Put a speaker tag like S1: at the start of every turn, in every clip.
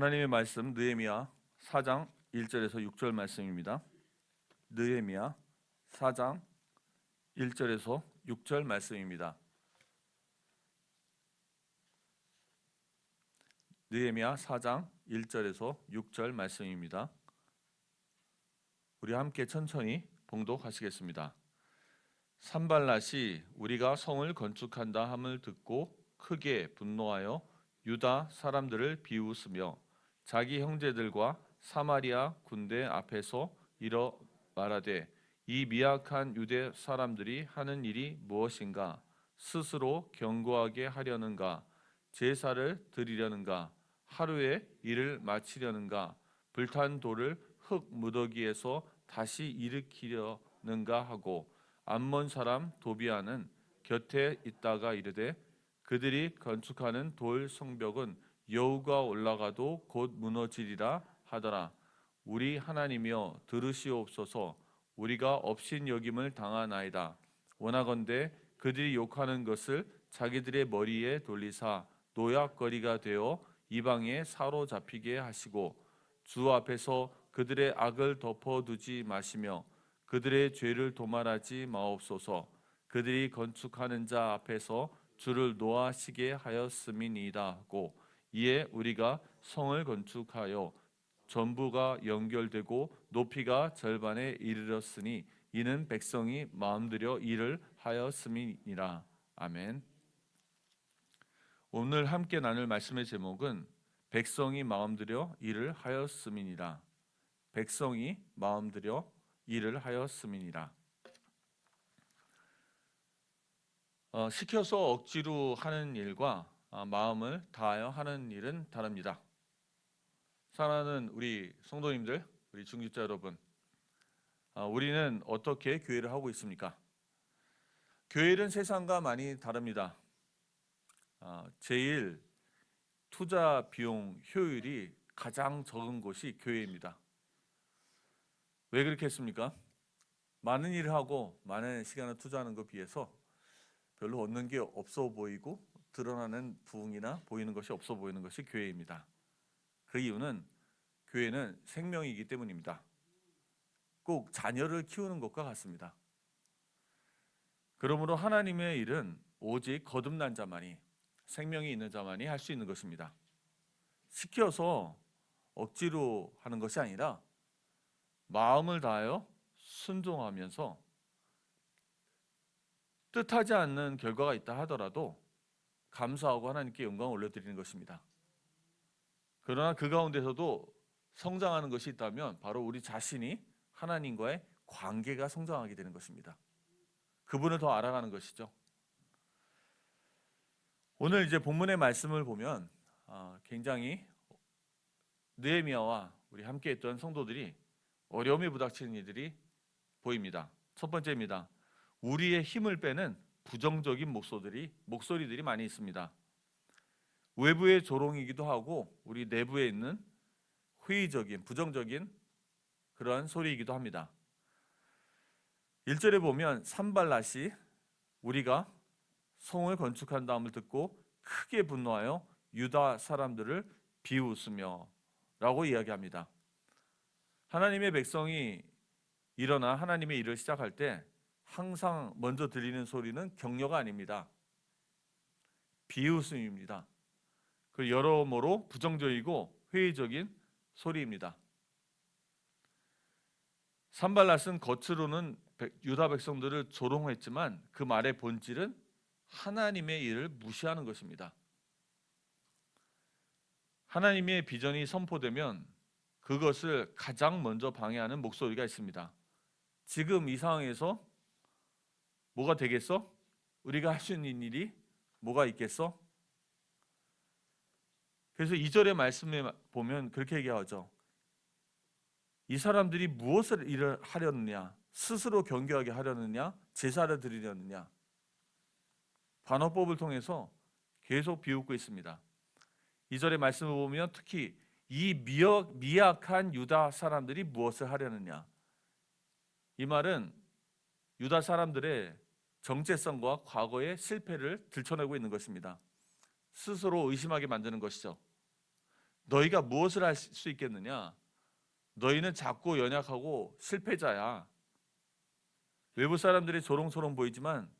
S1: 하나님의 말씀 느헤미야 4장 1절에서 6절 말씀입니다. 느헤미야 4장 1절에서 6절 말씀입니다. 느헤미야 4장 1절에서 6절 말씀입니다. 우리 함께 천천히 봉독하시겠습니다. 산발랏이 우리가 성을 건축한다 함을 듣고 크게 분노하여 유다 사람들을 비웃으며 자기 형제들과 사마리아 군대 앞에서 이러 말하되 이 미약한 유대 사람들이 하는 일이 무엇인가? 스스로 견고하게 하려는가? 제사를 드리려는가? 하루에 일을 마치려는가? 불탄 돌을 흙 무더기에서 다시 일으키려는가 하고 암몬 사람 도비아는 곁에 있다가 이르되 그들이 건축하는 돌 성벽은 여우가 올라가도 곧 무너지리라 하더라. 우리 하나님이여 들으시옵소서. 우리가 업신여김을 당하나이다. 원하건대 그들이 욕하는 것을 자기들의 머리에 돌리사 노약거리가 되어 이방에 사로잡히게 하시고 주 앞에서 그들의 악을 덮어두지 마시며 그들의 죄를 도말하지 마옵소서. 그들이 건축하는 자 앞에서 주를 노하시게 하였음이니이다 하고 이에 우리가 성을 건축하여 전부가 연결되고 높이가 절반에 이르렀으니 이는 백성이 마음들여 일을 하였음이니라. 아멘. 오늘 함께 나눌 말씀의 제목은 백성이 마음들여 일을 하였음이니라. 백성이 마음들여 일을 하였음이니라. 시켜서 억지로 하는 일과 마음을 다하여 하는 일은 다릅니다. 사랑하는 우리 성도님들, 우리 중직자 여러분, 우리는 어떻게 교회를 하고 있습니까? 교회는 세상과 많이 다릅니다. 제일 투자 비용 효율이 가장 적은 곳이 교회입니다. 왜 그렇게 했습니까? 많은 일을 하고 많은 시간을 투자하는 것에 비해서 별로 얻는 게 없어 보이고 드러나는 부흥이나 보이는 것이 없어 보이는 것이 교회입니다. 그 이유는 교회는 생명이기 때문입니다. 꼭 자녀를 키우는 것과 같습니다. 그러므로 하나님의 일은 오직 거듭난 자만이, 생명이 있는 자만이 할 수 있는 것입니다. 시켜서 억지로 하는 것이 아니라 마음을 다하여 순종하면서 뜻하지 않는 결과가 있다 하더라도 감사하고 하나님께 영광을 올려드리는 것입니다. 그러나 그 가운데서도 성장하는 것이 있다면 바로 우리 자신이 하나님과의 관계가 성장하게 되는 것입니다. 그분을 더 알아가는 것이죠. 오늘 이제 본문의 말씀을 보면 굉장히 느헤미야와 우리 함께 했던 성도들이 어려움에 부닥치는 이들이 보입니다. 첫 번째입니다. 우리의 힘을 빼는 부정적인 목소리들이 많이 있습니다. 외부의 조롱이기도 하고 우리 내부에 있는 회의적인 부정적인 그러한 소리이기도 합니다. 1절에 보면 산발랏이 우리가 성을 건축한 다음을 듣고 크게 분노하여 유다 사람들을 비웃으며 라고 이야기합니다. 하나님의 백성이 일어나 하나님의 일을 시작할 때 항상 먼저 들리는 소리는 격려가 아닙니다. 비웃음입니다. 그 여러모로 부정적이고 회의적인 소리입니다. 산발랏은 겉으로는 유다 백성들을 조롱했지만 그 말의 본질은 하나님의 일을 무시하는 것입니다. 하나님의 비전이 선포되면 그것을 가장 먼저 방해하는 목소리가 있습니다. 지금 이 상황에서 뭐가 되겠어? 우리가 할 수 있는 일이 뭐가 있겠어? 그래서 2절의 말씀에 보면 그렇게 얘기하죠. 이 사람들이 무엇을 일을 하려느냐? 스스로 견고하게 하려느냐? 제사를 드리려느냐? 반어법을 통해서 계속 비웃고 있습니다. 2절의 말씀을 보면 특히 이 미약한 유다 사람들이 무엇을 하려느냐? 이 말은 유다 사람들의 정체성과 과거의 실패를 들춰내고 있는 것입니다. 스스로 의심하게 만드는 것이죠. 너희가 무엇을 할 수 있겠느냐? 너희는 작고 연약하고 실패자야. 외부 사람들이 조롱스러워 보이지만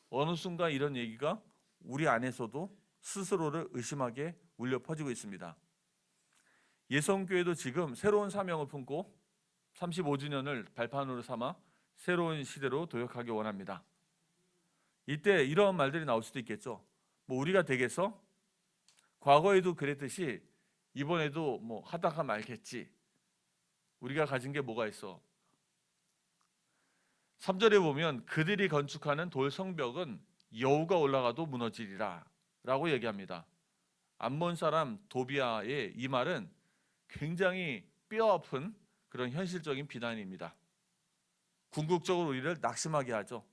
S1: 어느 순간 이런 얘기가 우리 안에서도 스스로를 의심하게 울려 퍼지고 있습니다. 예성교회도 지금 새로운 사명을 품고 35주년을 발판으로 삼아 새로운 시대로 도약하기 원합니다. 이때 이런 말들이 나올 수도 있겠죠. 우리가 되겠어? 과거에도 그랬듯이 이번에도 하다가 말겠지. 우리가 가진 게 뭐가 있어? 3절에 보면 그들이 건축하는 돌 성벽은 여우가 올라가도 무너지리라 라고 얘기합니다. 암몬 사람 도비아의 이 말은 굉장히 뼈아픈 그런 현실적인 비난입니다. 궁극적으로 우리를 낙심하게 하죠.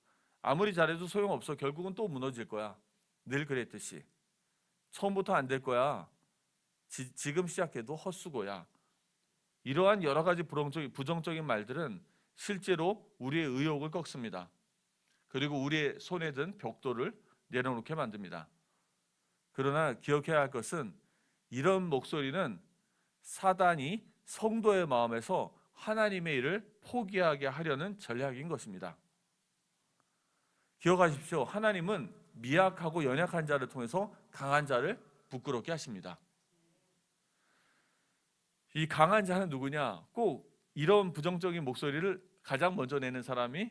S1: 아무리 잘해도 소용없어. 결국은 또 무너질 거야. 늘 그랬듯이. 처음부터 안 될 거야. 지금 시작해도 헛수고야. 이러한 여러 가지 부정적인 말들은 실제로 우리의 의욕을 꺾습니다. 그리고 우리의 손에 든 벽돌을 내려놓게 만듭니다. 그러나 기억해야 할 것은 이런 목소리는 사단이 성도의 마음에서 하나님의 일을 포기하게 하려는 전략인 것입니다. 기억하십시오. 하나님은 미약하고 연약한 자를 통해서 강한 자를 부끄럽게 하십니다. 이 강한 자는 누구냐? 꼭 이런 부정적인 목소리를 가장 먼저 내는 사람이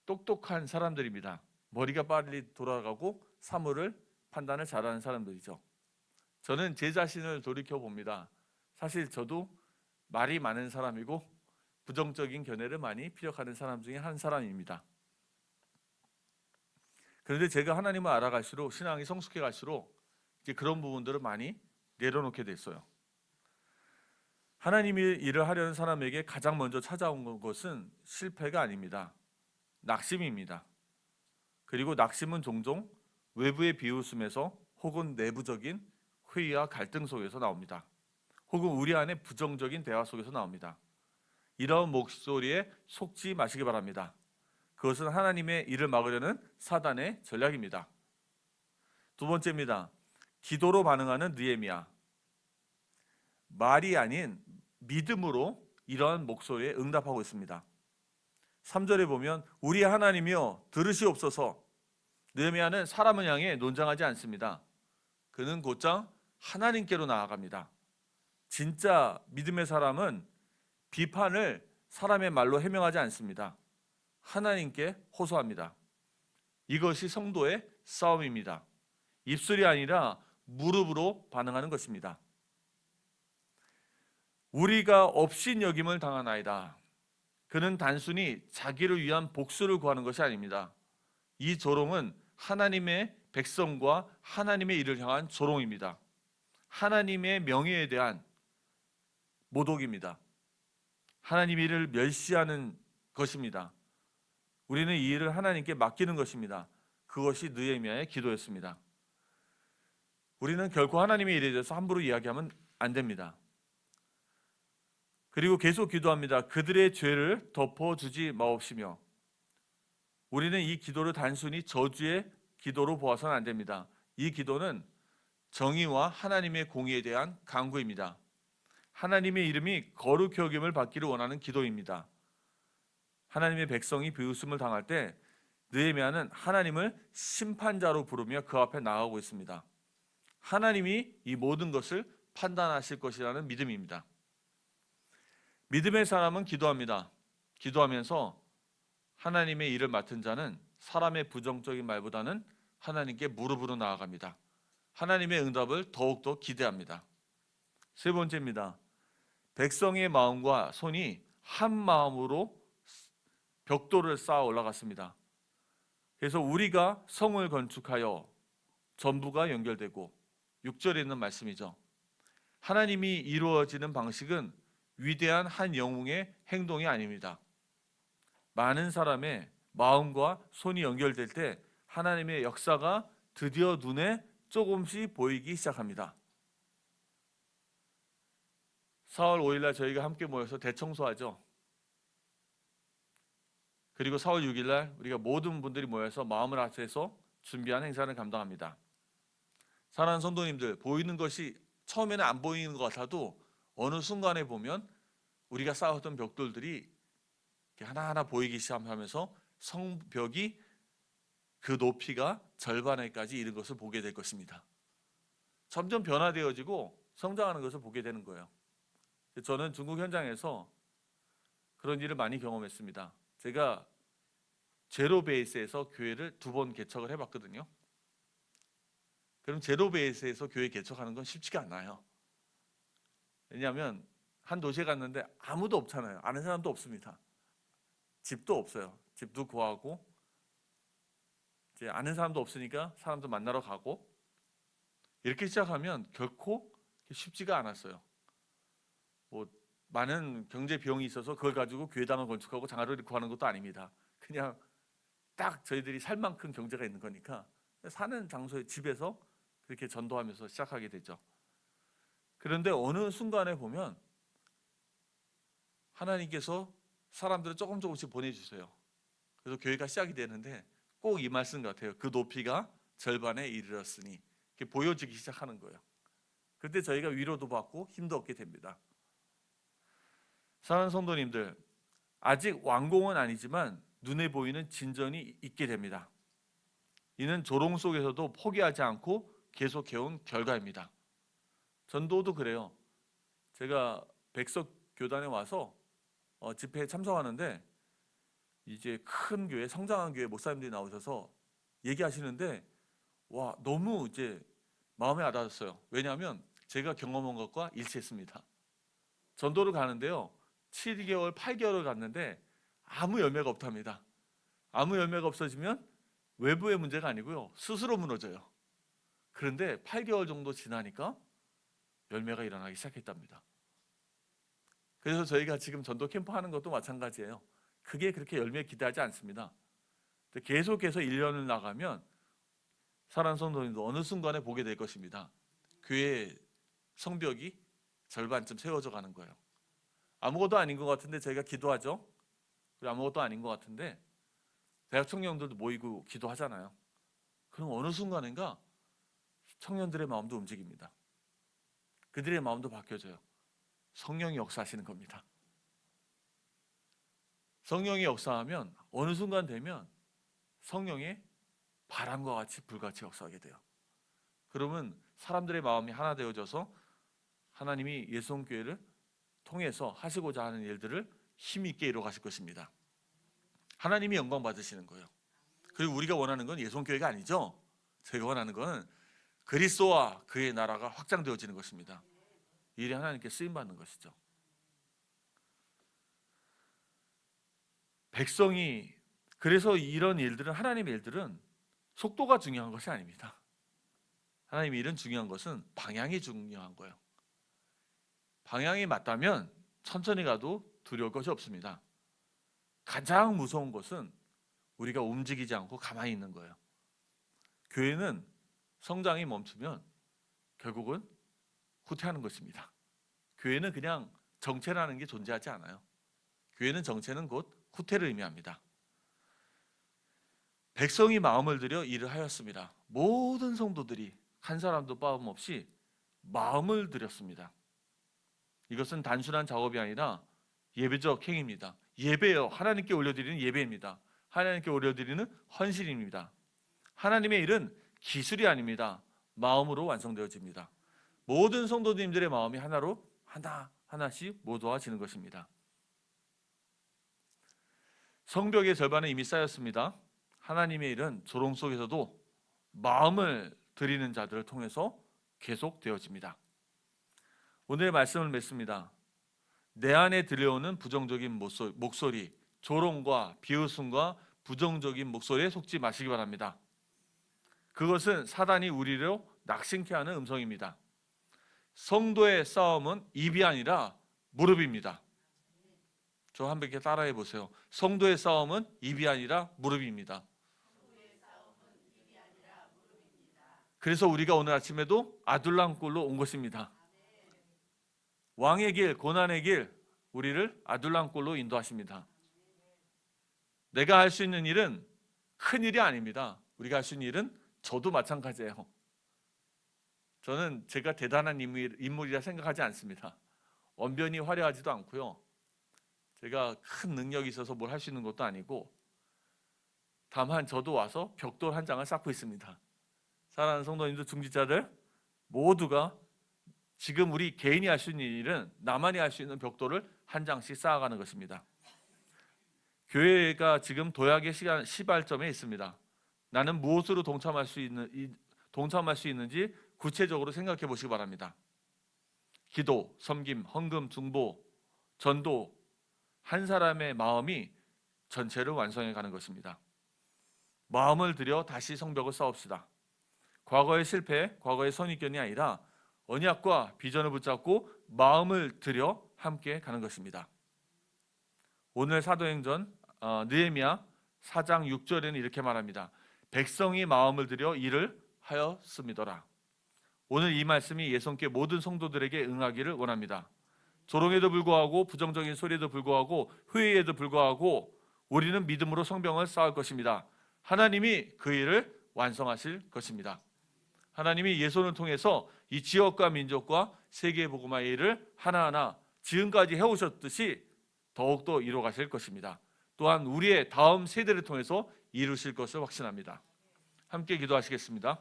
S1: 똑똑한 사람들입니다. 머리가 빨리 돌아가고 사물을 판단을 잘하는 사람들이죠. 저는 제 자신을 돌이켜 봅니다. 사실 저도 말이 많은 사람이고 부정적인 견해를 많이 피력하는 사람 중에 한 사람입니다. 그런데 제가 하나님을 알아갈수록 신앙이 성숙해 갈수록 이제 그런 부분들을 많이 내려놓게 됐어요. 하나님이 일을 하려는 사람에게 가장 먼저 찾아온 것은 실패가 아닙니다. 낙심입니다. 그리고 낙심은 종종 외부의 비웃음에서 혹은 내부적인 회의와 갈등 속에서 나옵니다. 혹은 우리 안에 부정적인 대화 속에서 나옵니다. 이런 목소리에 속지 마시기 바랍니다. 그것은 하나님의 일을 막으려는 사단의 전략입니다. 두 번째입니다. 기도로 반응하는 느헤미야. 말이 아닌 믿음으로 이러한 목소리에 응답하고 있습니다. 3절에 보면 우리 하나님이여 들으시옵소서. 느헤미야는 사람을 향해 논장하지 않습니다. 그는 곧장 하나님께로 나아갑니다. 진짜 믿음의 사람은 비판을 사람의 말로 해명하지 않습니다. 하나님께 호소합니다. 이것이 성도의 싸움입니다. 입술이 아니라 무릎으로 반응하는 것입니다. 우리가 업신여김을 당하나이다. 그는 단순히 자기를 위한 복수를 구하는 것이 아닙니다. 이 조롱은 하나님의 백성과 하나님의 일을 향한 조롱입니다. 하나님의 명예에 대한 모독입니다. 하나님의 일을 멸시하는 것입니다. 우리는 이 일을 하나님께 맡기는 것입니다. 그것이 느헤미야의 기도였습니다. 우리는 결코 하나님의 일에 대해서 함부로 이야기하면 안 됩니다. 그리고 계속 기도합니다. 그들의 죄를 덮어주지 마옵시며. 우리는 이 기도를 단순히 저주의 기도로 보아서는 안 됩니다. 이 기도는 정의와 하나님의 공의에 대한 간구입니다. 하나님의 이름이 거룩히 여김을 받기를 원하는 기도입니다. 하나님의 백성이 비웃음을 당할 때 느헤미야는 하나님을 심판자로 부르며 그 앞에 나가고 있습니다. 하나님이 이 모든 것을 판단하실 것이라는 믿음입니다. 믿음의 사람은 기도합니다. 기도하면서 하나님의 일을 맡은 자는 사람의 부정적인 말보다는 하나님께 무릎으로 나아갑니다. 하나님의 응답을 더욱더 기대합니다. 세 번째입니다. 백성의 마음과 손이 한 마음으로 벽돌을 쌓아 올라갔습니다. 그래서 우리가 성을 건축하여 전부가 연결되고 6절에 있는 말씀이죠. 하나님이 이루어지는 방식은 위대한 한 영웅의 행동이 아닙니다. 많은 사람의 마음과 손이 연결될 때 하나님의 역사가 드디어 눈에 조금씩 보이기 시작합니다. 4월 5일날 저희가 함께 모여서 대청소하죠. 그리고 4월 6일날 우리가 모든 분들이 모여서 마음을 합해서 준비한 행사를 감당합니다. 사랑하는 성도님들, 보이는 것이 처음에는 안 보이는 것 같아도 어느 순간에 보면 우리가 쌓았던 벽돌들이 하나하나 보이기 시작하면서 성벽이 그 높이가 절반에까지 이른 것을 보게 될 것입니다. 점점 변화되어지고 성장하는 것을 보게 되는 거예요. 저는 중국 현장에서 그런 일을 많이 경험했습니다. 제가 제로 베이스에서 교회를 2번 개척을 해봤거든요. 그럼 제로 베이스에서 교회 개척하는 건 쉽지가 않아요. 왜냐하면 한 도시에 갔는데 아무도 없잖아요. 아는 사람도 없습니다. 집도 없어요. 집도 구하고 이제 아는 사람도 없으니까 사람도 만나러 가고 이렇게 시작하면 결코 쉽지가 않았어요. 뭐 많은 경제 비용이 있어서 그걸 가지고 교회당을 건축하고 장로를 구하는 것도 아닙니다. 그냥 딱 저희들이 살 만큼 경제가 있는 거니까 사는 장소에 집에서 그렇게 전도하면서 시작하게 되죠. 그런데 어느 순간에 보면 하나님께서 사람들을 조금씩 보내주세요. 그래서 교회가 시작이 되는데 꼭 이 말씀 같아요. 그 높이가 절반에 이르렀으니 이렇게 보여지기 시작하는 거예요. 그때 저희가 위로도 받고 힘도 얻게 됩니다. 사랑하는 성도님들, 아직 완공은 아니지만 눈에 보이는 진전이 있게 됩니다. 이는 조롱 속에서도 포기하지 않고 계속해온 결과입니다. 전도도 그래요. 제가 백석 교단에 와서 집회에 참석하는데 이제 큰 교회, 성장한 교회 목사님들이 나오셔서 얘기하시는데 와, 너무 이제 마음에 와닿았어요. 왜냐하면 제가 경험한 것과 일치했습니다. 전도를 가는데요, 7개월, 8개월을 갔는데 아무 열매가 없답니다. 아무 열매가 없어지면 외부의 문제가 아니고요, 스스로 무너져요. 그런데 8개월 정도 지나니까 열매가 일어나기 시작했답니다. 그래서 저희가 지금 전도 캠프 하는 것도 마찬가지예요. 그게 그렇게 열매 기대하지 않습니다. 계속해서 1년을 나가면 사랑하는 성도님도 어느 순간에 보게 될 것입니다. 교회 성벽이 절반쯤 세워져 가는 거예요. 아무것도 아닌 것 같은데 저희가 기도하죠. 아무것도 아닌 것 같은데 대학 청년들도 모이고 기도하잖아요. 그럼 어느 순간인가 청년들의 마음도 움직입니다. 그들의 마음도 바뀌어져요. 성령이 역사하시는 겁니다. 성령이 역사하면 어느 순간 되면 성령의 바람과 같이 불같이 역사하게 돼요. 그러면 사람들의 마음이 하나 되어져서 하나님이 예수교회를 통해서 하시고자 하는 일들을 힘있게 이루어 가실 것입니다. 하나님이 영광 받으시는 거예요. 그리고 우리가 원하는 건 예수교회가 아니죠. 제가 원하는 건 그리스도와 그의 나라가 확장되어지는 것입니다. 이 일이 하나님께 쓰임받는 것이죠. 백성이, 그래서 이런 일들은, 하나님의 일들은 속도가 중요한 것이 아닙니다. 하나님의 일은 중요한 것은 방향이 중요한 거예요. 방향이 맞다면 천천히 가도 두려울 것이 없습니다. 가장 무서운 것은 우리가 움직이지 않고 가만히 있는 거예요. 교회는 성장이 멈추면 결국은 후퇴하는 것입니다. 교회는 그냥 정체라는 게 존재하지 않아요. 교회는 정체는 곧 후퇴를 의미합니다. 백성이 마음을 들여 일을 하였습니다. 모든 성도들이 한 사람도 빠짐없이 마음을 들였습니다. 이것은 단순한 작업이 아니라 예배적 행위입니다. 예배요, 하나님께 올려드리는 예배입니다. 하나님께 올려드리는 헌신입니다. 하나님의 일은 기술이 아닙니다. 마음으로 완성되어집니다. 모든 성도님들의 마음이 하나로 하나씩 모두와지는 것입니다. 성벽의 절반은 이미 쌓였습니다. 하나님의 일은 조롱 속에서도 마음을 드리는 자들을 통해서 계속되어집니다. 오늘의 말씀을 맺습니다. 내 안에 들려오는 부정적인 목소리, 조롱과 비웃음과 부정적인 목소리에 속지 마시기 바랍니다. 그것은 사단이 우리를 낙심케 하는 음성입니다. 성도의 싸움은 입이 아니라 무릎입니다. 저 한 번 따라해 보세요. 성도의 싸움은 입이 아니라 무릎입니다. 그래서 우리가 오늘 아침에도 아둘람골로 온 것입니다. 왕의 길, 고난의 길, 우리를 아둘람골로 인도하십니다. 내가 할 수 있는 일은 큰 일이 아닙니다. 우리가 할 수 있는 일은 저도 마찬가지예요. 저는 제가 대단한 인물이라 생각하지 않습니다. 언변이 화려하지도 않고요. 제가 큰 능력이 있어서 뭘 할 수 있는 것도 아니고, 다만 저도 와서 벽돌 한 장을 쌓고 있습니다. 사랑하는 성도님들, 중직자들 모두가 지금 우리 개인이 할 수 있는 일은 나만이 할 수 있는 벽돌을 한 장씩 쌓아가는 것입니다. 교회가 지금 도약의 시발점에 있습니다. 나는 무엇으로 동참할 수 있는지 구체적으로 생각해 보시기 바랍니다. 기도, 섬김, 헌금, 중보, 전도, 한 사람의 마음이 전체를 완성해 가는 것입니다. 마음을 들여 다시 성벽을 쌓읍시다. 과거의 실패, 과거의 선입견이 아니라 언약과 비전을 붙잡고 마음을 들여 함께 가는 것입니다. 오늘 사도행전 느헤미야 4장 6절에는 이렇게 말합니다. 백성이 마음을 들여 일을 하였음이더라. 오늘 이 말씀이 예수님께 모든 성도들에게 응하기를 원합니다. 조롱에도 불구하고, 부정적인 소리에도 불구하고, 회의에도 불구하고 우리는 믿음으로 성벽을 쌓을 것입니다. 하나님이 그 일을 완성하실 것입니다. 하나님이 예손을 통해서 이 지역과 민족과 세계 복음화의 일을 하나하나 지금까지 해오셨듯이 더욱더 이루어 가실 것입니다. 또한 우리의 다음 세대를 통해서 이루실 것을 확신합니다. 함께 기도하시겠습니다.